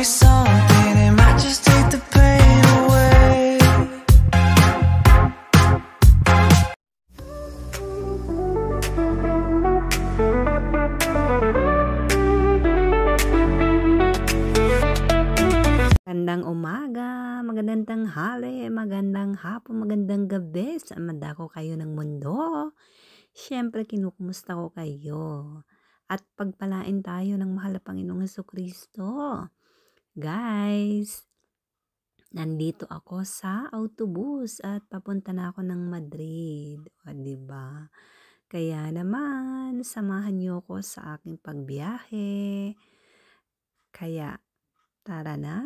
something, it might just take the pain away. Magandang umaga, magandang tanghali, magandang hapon, magandang gabi sa madako kayo ng mundo. Siyempre, kinukumusta ko kayo. At pagpalain tayo ng mahal na Panginoong Hesukristo. Guys, nandito ako sa autobus at papunta na ako ng Madrid. O, diba? Kaya naman, samahan niyo ako sa aking pagbiyahe. Kaya, tara na!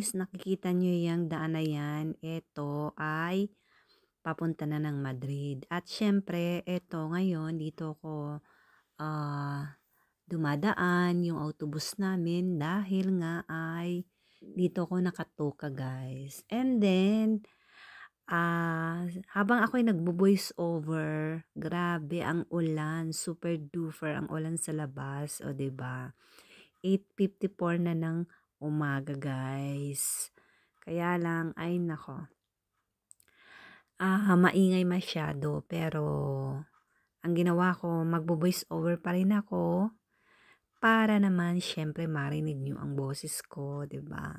Nakikita nyo yung daan na yan, ito ay papunta na ng Madrid. At syempre, ito ngayon, dito ko dumadaan yung autobus namin dahil nga ay dito ko nakatuka, guys. And then, habang ako'y nagbo-voice over, grabe ang ulan, super duper ang ulan sa labas, o diba? 8:54 na ng umaga, guys. Kaya lang, ay nako. Maingay masyado, pero ang ginawa ko, magbo-voice over pa rin ako para naman syempre marinig niyo ang boses ko, 'di ba?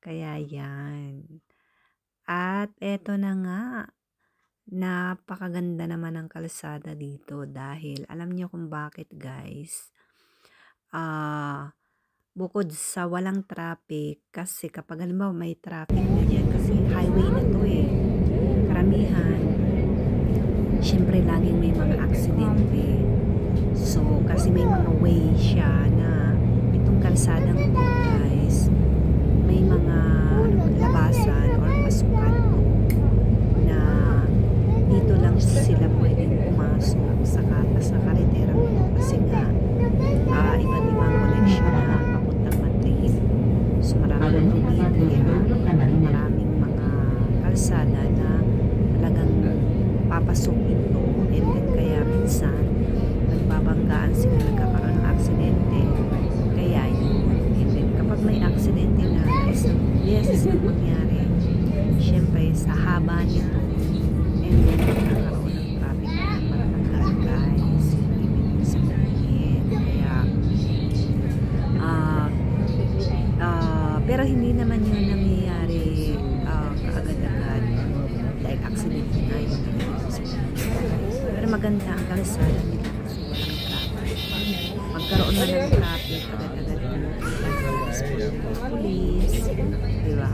Kaya 'yan. At eto na nga, napakaganda naman ng kalsada dito dahil alam niyo kung bakit, guys. Bukod sa walang traffic, kasi kapag halimbawa may traffic na dyan, kasi highway na to karamihan, syempre laging may mga aksidente. So, kasi may mga way siya na itong kalsadang ito, guys, may mga labasan or pasukan na dito lang sila pwedeng pumasok sa kariterang ito kasi nga iba't ibang koneksyon na so maraming maraming mga kalsada na talagang papasukin to, and then kaya minsan nagbabanggaan sila, nagkakaroon ng aksidente, kaya yun. And then kapag may aksidente na isang beses na mangyari, syempre sa haba nito, and then nagkakaroon ng traffic na matatanggal, guys, ibig sabihin. Kaya pero hindi naman yun nangyayari kaagad-agad like accident na yun. Pero maganda ang kalsada nila kasi walang traffic. Magkaroon na ng traffic agad-agad yung police, diba?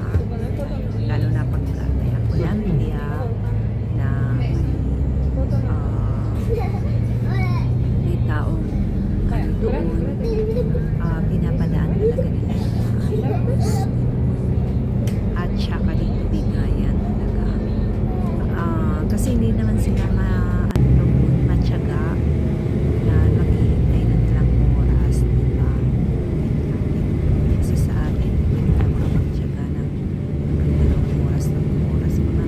Lalo na pag may ambulansya na may taong doon, pinapadaan talaga nila at saka dito bigayan talaga kasi hindi naman sila matyaga na naghihintay na nilang oras, diba? Kasi sa atin hindi naman magtyaga ng oras mga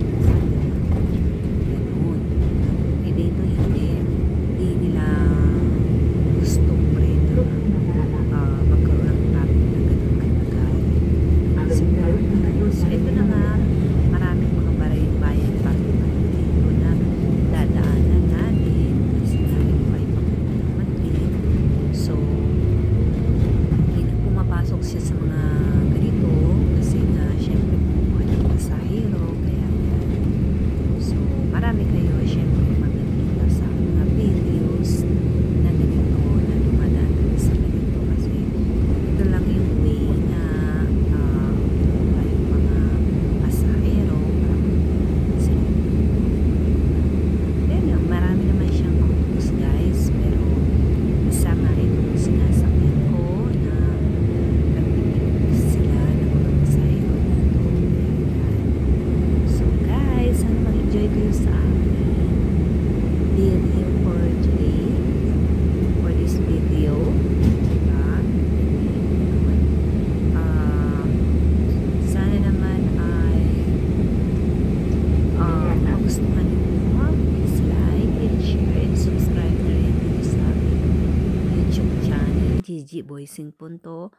ggboysing.8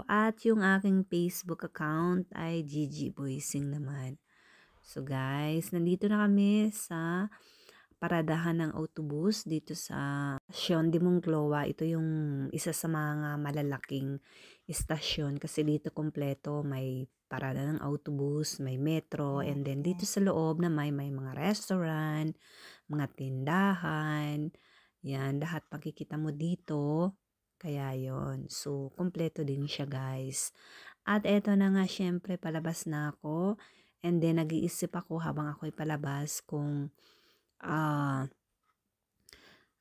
at yung aking Facebook account ay ggboysing naman. So guys, nandito na kami sa paradahan ng autobus dito sa Stasyon de Monclova. Ito yung isa sa mga malalaking istasyon kasi dito kompleto, may parada ng autobus, may metro, and then dito sa loob na may mga restaurant, mga tindahan, yan, lahat makikita mo dito. Kaya yon, so kompleto din siya guys. At eto na nga, syempre palabas na ako, and then nag-iisip ako habang ako'y palabas kung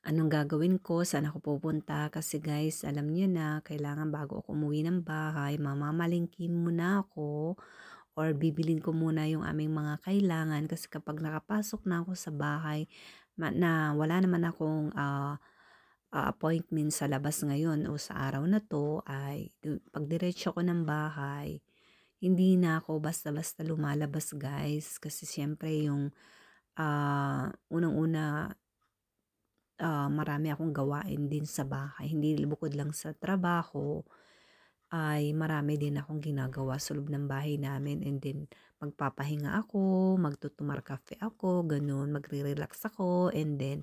anong gagawin ko, saan ako pupunta, kasi guys, alam niyo na, kailangan bago ako umuwi ng bahay, mamamalingki muna ako or bibilin ko muna yung aming mga kailangan, kasi kapag nakapasok na ako sa bahay na wala naman akong appointment sa labas ngayon o sa araw na to, ay pag diretso ko ng bahay, hindi na ako basta-basta lumalabas guys, kasi syempre yung unang-una, marami akong gawain din sa bahay. Hindi bukod lang sa trabaho, ay marami din akong ginagawa sa loob ng bahay namin. And then, magpapahinga ako, magtutumar cafe ako, ganun, magre-relax ako, and then,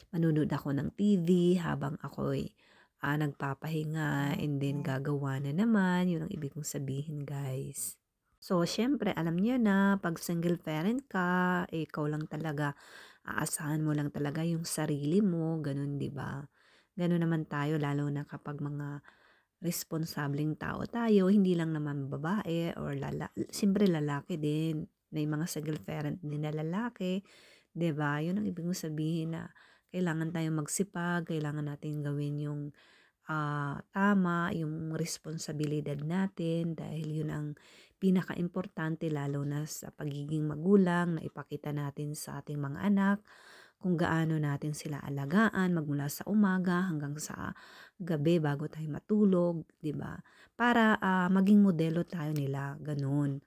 manonood ako ng TV habang ako'y nagpapahinga, and then gagawa na naman. Yun ang ibig kong sabihin guys. So, syempre, alam niyo na, pag single parent ka, ikaw lang talaga, aasahan mo lang talaga yung sarili mo, ganun, di ba? Ganun naman tayo, lalo na kapag mga responsableng tao tayo, hindi lang naman babae or siyempre lalaki din. May mga single parent din na lalaki, di ba? Yun ang ibig kong sabihin na kailangan tayong magsipag, kailangan natin gawin yung tama, yung responsibilidad natin, dahil yun ang pinaka-importante lalo na sa pagiging magulang, na ipakita natin sa ating mga anak kung gaano natin sila alagaan magmula sa umaga hanggang sa gabi bago tayo matulog, 'di ba? Para maging modelo tayo nila, ganun.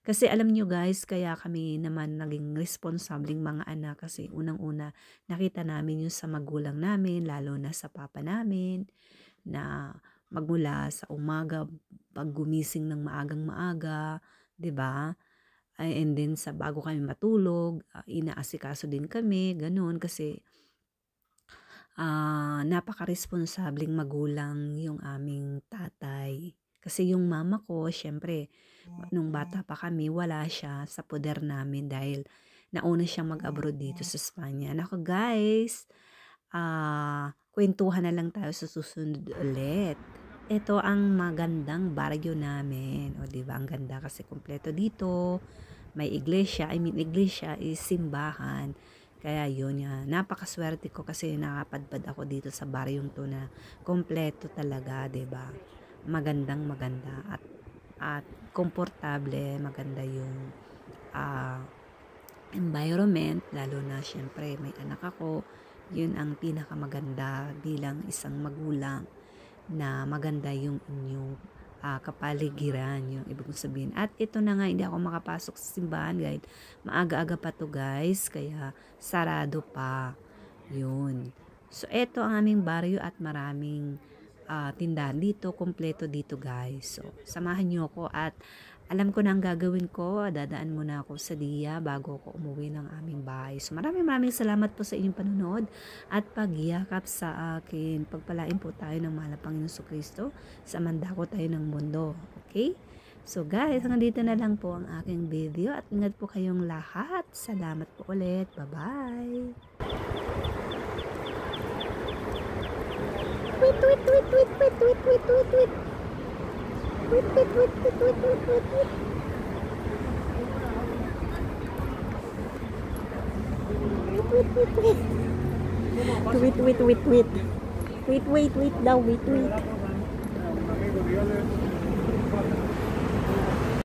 Kasi alam nyo guys, kaya kami naman naging responsableng mga anak, kasi unang-una nakita namin yung sa magulang namin, lalo na sa papa namin, na magmula sa umaga, pag gumising ng maagang-maaga, 'di ba? And then sa bago kami matulog, inaasikaso din kami, ganun, kasi napaka-responsableng magulang yung aming tatay. Kasi yung mama ko, syempre, nung bata pa kami, wala siya sa poder namin dahil nauna siyang mag-abroad dito sa Espanya. Nako guys, kwentuhan na lang tayo sa susunod ulit. Ito ang magandang baryo namin. O diba, ang ganda kasi kompleto dito. May iglesia, iglesia is simbahan. Kaya yun yan. Napakaswerte ko kasi nakapadpad ako dito sa baryong to na kompleto talaga, diba? Magandang maganda at komportable, maganda yung environment, lalo na syempre may anak ako. Yun ang pinakamaganda bilang isang magulang, na maganda yung inyong kapaligiran, yung ibig kong sabihin. At ito na nga, hindi ako makapasok sa simbahan guys, maaga-aga pa to guys, kaya sarado pa yun. So ito ang aming baryo at maraming tindahan dito, kompleto dito guys. So samahan nyo ako, at alam ko na ang gagawin ko, dadaan muna ako sa Dia bago ako umuwi ng aming bahay. So maraming salamat po sa inyong panonood at pagyakap sa akin. Pagpalain po tayo ng mahal na Panginoon Jesucristo, sa mandako tayo ng mundo. Okay? So guys, hanggang dito na lang po ang aking video, at ingat po kayong lahat. Salamat po ulit. Bye-bye! Tweet, tweet, tweet, tweet, tweet, tweet, tweet, tweet, tweet. Tweet, tweet, tweet, tweet, tweet, tweet, tweet, tweet. Tweet, tweet, tweet. Tweet, tweet, tweet, tweet. Tweet, wait, wait daw, wait, wait.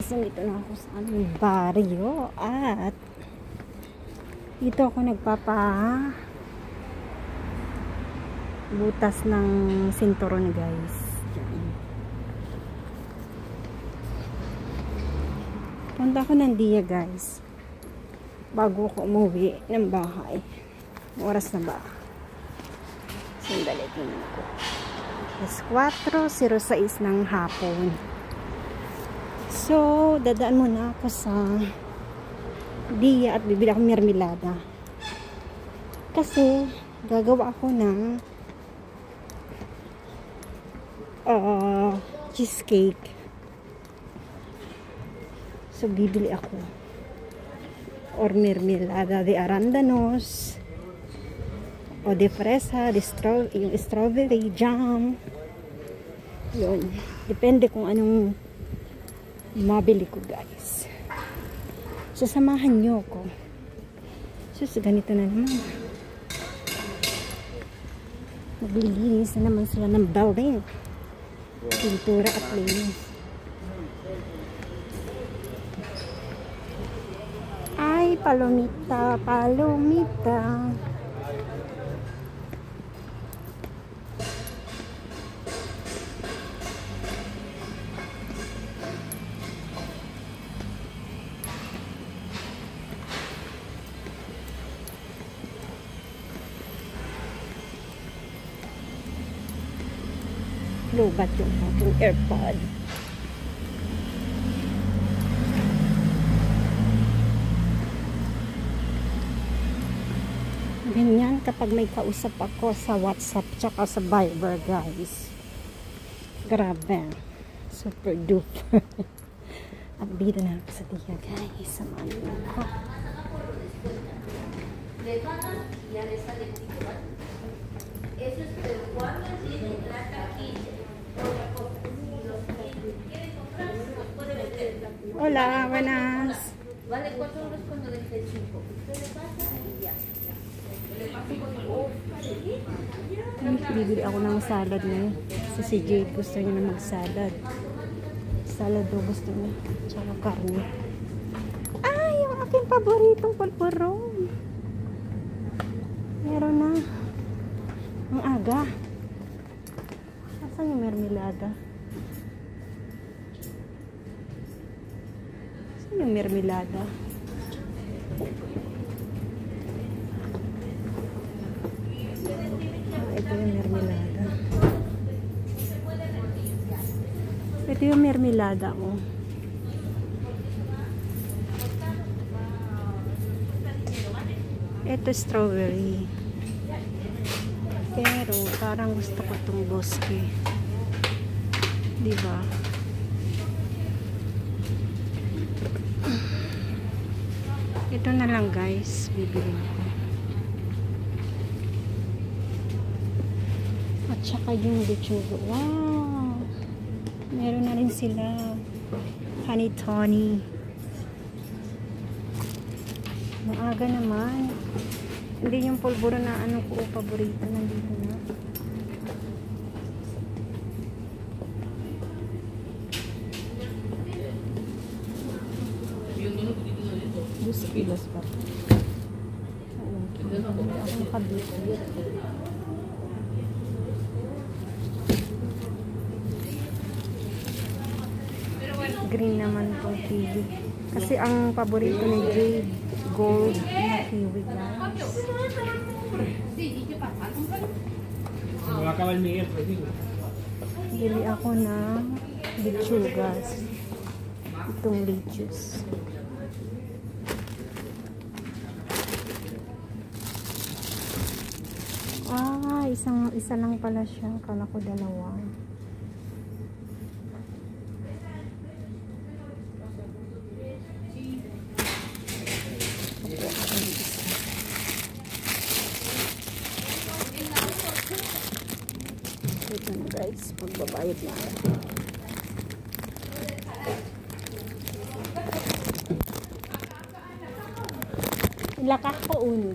So, dito na ako sa aming baryo, at dito ako butas ng sinturon guys. Punta ako ng Dia guys bago ako umuwi ng bahay. Oras na ba? Sandali, tingnan ko. Alas 4:06 ng hapon. So, dadaan muna ako sa Dia at bibili ako mermelada. Kasi, gagawa ako ng cheesecake. So, bibili ako. Or mermelada de arándanos. O de fresa, yung strawberry jam. Yun. Depende kung anong mabili ko, guys. So, samahan nyo ko. So, ganito na naman. Maglilinis na naman sila ng building. Pintura at linis. Ay, palomita, palomita. Lubat yung aking AirPod. Ganyan kapag may kausap ako sa WhatsApp tsaka sa Viber, guys. Grabe. Super duper. Update na ako sa Dia, guys. Samahan niyo ako. Hola, buenas. Vale 4,95 €. Bibili ako ng salad na. Kasi si Jade gusto niya na mag-salad. Salad daw gusto niya. Tsaka karne. Ay, yung aking paboritong pulpurong. Meron na. Ang aga. Asan yung mermelada? Asan yung mermelada? Ito yung mermelada. Ito yung mermelada mo. Ito strawberry. Pero parang gusto ko itong bosque. Diba? Ito na lang, guys. Bibili ko. At saka yung lechuga. Wow! Meron na rin sila. Honey tony. Maaga naman. Hindi yung pulburo na ano ko paborito. Nandito na. Dos kilos pa. Hindi ako nakabit. Green naman tong kiwi. Kasi ang paborito ni Jade, gold na kiwi, guys. Bili ako ng lechugas. Itong lettuce. Ah, isa lang pala siya. Kala ko dalawa. Ito na, guys, pagbabayad na. Ilakak ko uno.